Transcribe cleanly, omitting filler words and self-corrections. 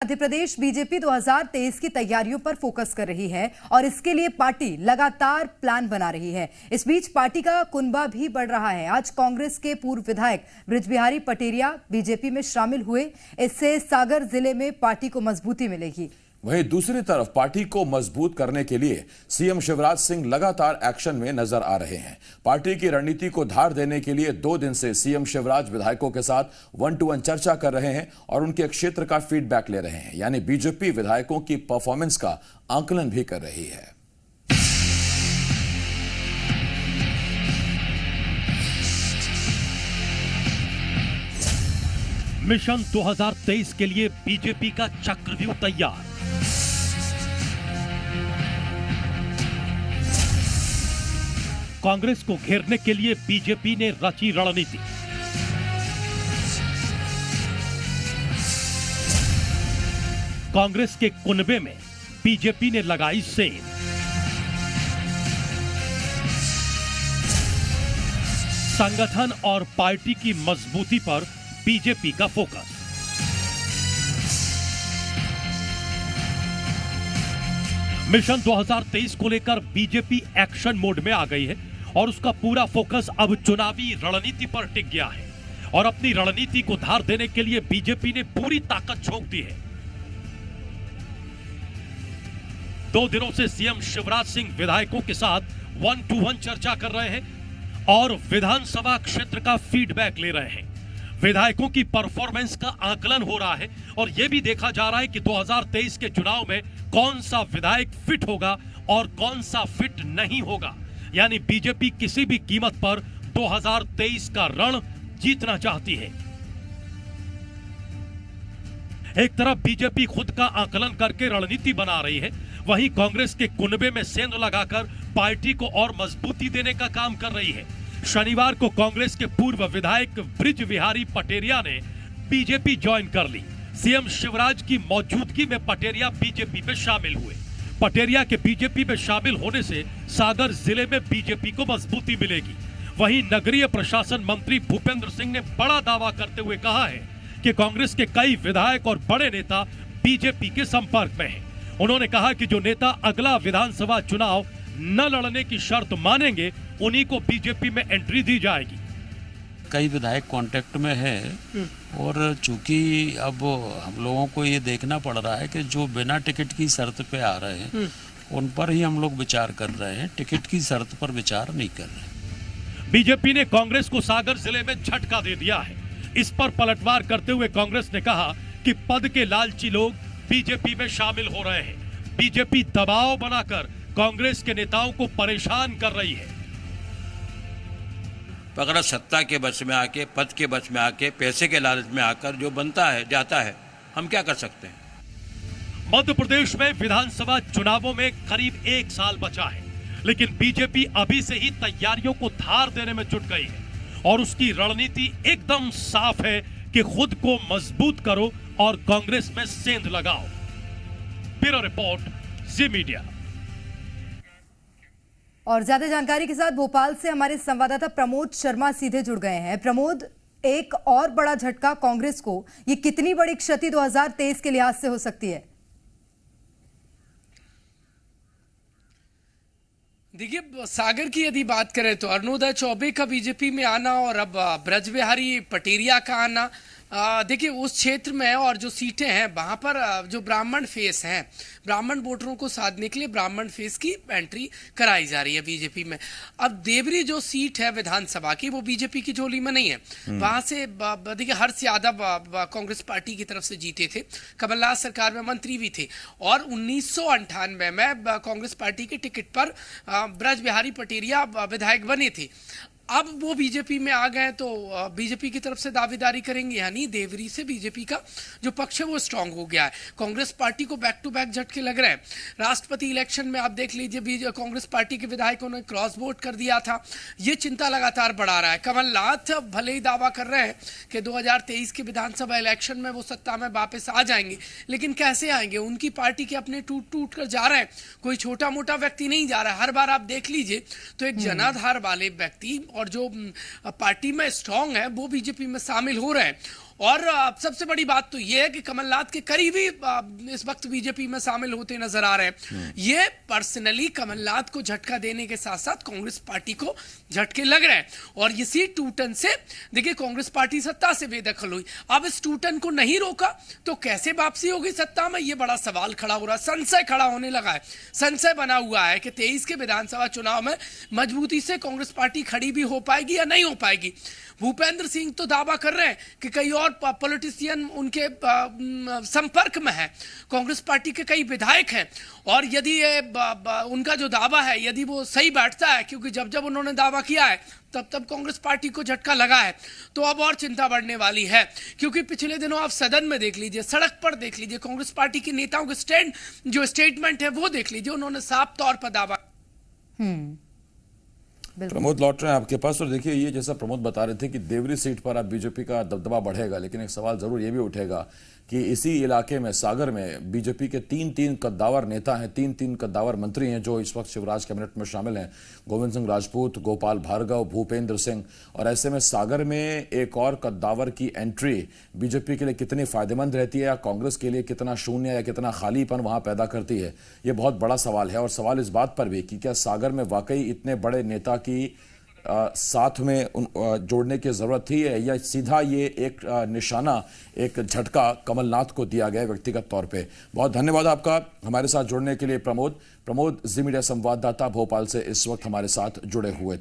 Madhya Pradesh BJP 2023 की तैयारियों पर फोकस कर रही है और इसके लिए पार्टी लगातार प्लान बना रही है। इस बीच पार्टी का कुनबा भी बढ़ रहा है। आज कांग्रेस के पूर्व विधायक बृजबिहारी पटेरिया बीजेपी में शामिल हुए। इससे सागर जिले में पार्टी को मजबूती मिलेगी। वहीं दूसरी तरफ पार्टी को मजबूत करने के लिए सीएम शिवराज सिंह लगातार एक्शन में नजर आ रहे हैं। पार्टी की रणनीति को धार देने के लिए 2 दिन से सीएम शिवराज विधायकों के साथ 1-to-1 चर्चा कर रहे हैं और उनके क्षेत्र का फीडबैक ले रहे हैं, यानी बीजेपी विधायकों की परफॉर्मेंस का आकलन भी कर रही है। मिशन 2023 के लिए बीजेपी का चक्रव्यूह तैयार। कांग्रेस को घेरने के लिए बीजेपी ने रची रणनीति। कांग्रेस के कुनबे में बीजेपी ने लगाई सेंध। संगठन और पार्टी की मजबूती पर बीजेपी का फोकस। मिशन 2023 को लेकर बीजेपी एक्शन मोड में आ गई है और उसका पूरा फोकस अब चुनावी रणनीति पर टिक गया है और अपनी रणनीति को धार देने के लिए बीजेपी ने पूरी ताकत झोंक दी है। 2 दिनों से सीएम शिवराज सिंह विधायकों के साथ 1-to-1 चर्चा कर रहे हैं और विधानसभा क्षेत्र का फीडबैक ले रहे हैं। विधायकों की परफॉर्मेंस का आकलन हो रहा है और यह भी देखा जा रहा है कि 2023 के चुनाव में कौन सा विधायक फिट होगा और कौन सा फिट नहीं होगा। यानी बीजेपी किसी भी कीमत पर 2023 का रण जीतना चाहती है। एक तरफ बीजेपी खुद का आकलन करके रणनीति बना रही है, वहीं कांग्रेस के कुनबे में सेंध लगाकर पार्टी को और मजबूती देने का काम कर रही है। शनिवार को कांग्रेस के पूर्व विधायक बृजबिहारी पटेरिया ने बीजेपी ज्वाइन कर ली। सीएम शिवराज की मौजूदगी में पटेरिया बीजेपी में शामिल हुए। पटेरिया के बीजेपी में शामिल होने से सागर जिले में बीजेपी को मजबूती मिलेगी। वहीं नगरीय प्रशासन मंत्री भूपेंद्र सिंह ने बड़ा दावा करते हुए कहा है कि कांग्रेस के कई विधायक और बड़े नेता बीजेपी के संपर्क में हैं। उन्होंने कहा कि जो नेता अगला विधानसभा चुनाव न लड़ने की शर्त मानेंगे, उन्हीं को बीजेपी में एंट्री दी जाएगी। कई विधायक कांटेक्ट में है और चूंकि अब हम लोगों को ये देखना पड़ रहा है कि जो बिना टिकट की शर्त पे आ रहे हैं उन पर ही हम लोग विचार कर रहे हैं, टिकट की शर्त पर विचार नहीं कर रहे। बीजेपी ने कांग्रेस को सागर जिले में झटका दे दिया है। इस पर पलटवार करते हुए कांग्रेस ने कहा कि पद के लालची लोग बीजेपी में शामिल हो रहे हैं। बीजेपी दबाव बनाकर कांग्रेस के नेताओं को परेशान कर रही है। अगर सत्ता के बस में आके, पद के बस में आके, पैसे के लालच में आकर जो बनता है जाता है, हम क्या कर सकते हैं। मध्य प्रदेश में विधानसभा चुनावों में करीब 1 साल बचा है, लेकिन बीजेपी अभी से ही तैयारियों को धार देने में जुट गई है और उसकी रणनीति एकदम साफ है कि खुद को मजबूत करो और कांग्रेस में सेंध लगाओ। ब्यूरो रिपोर्ट, जी मीडिया। और ज्यादा जानकारी के साथ भोपाल से हमारे संवाददाता प्रमोद शर्मा सीधे जुड़ गए हैं। प्रमोद, एक और बड़ा झटका कांग्रेस को, ये कितनी बड़ी क्षति 2023 के लिहाज से हो सकती है? देखिए, सागर की यदि बात करें तो अरुणोदय चौबे का बीजेपी में आना और अब बृजबिहारी पटेरिया का आना, देखिए उस क्षेत्र में और जो सीटें हैं वहाँ पर जो ब्राह्मण फेस हैं, ब्राह्मण वोटरों को साधने के लिए ब्राह्मण फेस की एंट्री कराई जा रही है बीजेपी में। अब देवरी जो सीट है विधानसभा की, वो बीजेपी की झोली में नहीं है। वहाँ से देखिए हर्ष यादव कांग्रेस पार्टी की तरफ से जीते थे, कमलनाथ सरकार में मंत्री भी थे और 1998 में कांग्रेस पार्टी के टिकट पर बृजबिहारी पटेरिया विधायक बने थे। अब वो बीजेपी में आ गए तो बीजेपी की तरफ से दावेदारी करेंगे, यानी देवरी से बीजेपी का जो पक्ष है वो स्ट्रांग हो गया है। कांग्रेस पार्टी को बैक टू बैक झटके लग रहे हैं। राष्ट्रपति इलेक्शन में आप देख लीजिए, कांग्रेस पार्टी के विधायकों ने क्रॉस वोट कर दिया था। ये चिंता लगातार बढ़ा रहा है। कमलनाथ भले ही दावा कर रहे हैं कि 2023 के विधानसभा इलेक्शन में वो सत्ता में वापस आ जाएंगे, लेकिन कैसे आएंगे? उनकी पार्टी के अपने टूट टूट कर जा रहे हैं, कोई छोटा मोटा व्यक्ति नहीं जा रहा है। हर बार आप देख लीजिए तो एक जनाधार वाले व्यक्ति और जो पार्टी में स्ट्रांग है वो बीजेपी में शामिल हो रहे हैं और सबसे बड़ी बात तो यह है कि कमलनाथ के करीबी इस वक्त बीजेपी में शामिल होते नजर आ रहे हैं। ये पर्सनली कमलनाथ को झटका देने के साथ साथ कांग्रेस पार्टी को झटके लग रहे हैं। और इसी टूटन से देखिए कांग्रेस पार्टी सत्ता से बेदखल हुई। अब इस टूटन को नहीं रोका तो कैसे वापसी होगी सत्ता में, ये बड़ा सवाल खड़ा हो रहा है। संशय खड़ा होने लगा है, संशय बना हुआ है कि 23 के विधानसभा चुनाव में मजबूती से कांग्रेस पार्टी खड़ी भी हो पाएगी या नहीं हो पाएगी। भूपेंद्र सिंह तो दावा कर रहे हैं कि कई और पॉलिटिशियन उनके संपर्क में है, कांग्रेस पार्टी के कई विधायक हैं, और यदि ये उनका जो दावा है यदि वो सही बैठता है, क्योंकि जब जब उन्होंने दावा किया है तब तब कांग्रेस पार्टी को झटका लगा है, तो अब और चिंता बढ़ने वाली है। क्योंकि पिछले दिनों आप सदन में देख लीजिए, सड़क पर देख लीजिए, कांग्रेस पार्टी के नेताओं के जो स्टेटमेंट है वो देख लीजिए, उन्होंने साफ तौर पर दावा। प्रमोद लौट रहे हैं आपके पास। और देखिए, ये जैसा प्रमोद बता रहे थे कि देवरी सीट पर अब बीजेपी का दबदबा बढ़ेगा, लेकिन एक सवाल जरूर ये भी उठेगा कि इसी इलाके में सागर में बीजेपी के तीन कद्दावर नेता हैं, तीन कद्दावर मंत्री हैं जो इस वक्त शिवराज कैबिनेट में शामिल हैं, गोविंद सिंह राजपूत, गोपाल भार्गव, भूपेंद्र सिंह। और ऐसे में सागर में एक और कद्दावर की एंट्री बीजेपी के लिए कितनी फायदेमंद रहती है, या कांग्रेस के लिए कितना शून्य या कितना खालीपन वहां पैदा करती है, ये बहुत बड़ा सवाल है। और सवाल इस बात पर भी कि क्या सागर में वाकई इतने बड़े नेता की साथ में जोड़ने की जरूरत थी, या सीधा ये एक निशाना, एक झटका कमलनाथ को दिया गया व्यक्तिगत तौर पे। बहुत धन्यवाद आपका हमारे साथ जुड़ने के लिए प्रमोद। जी मीडिया संवाददाता भोपाल से इस वक्त हमारे साथ जुड़े हुए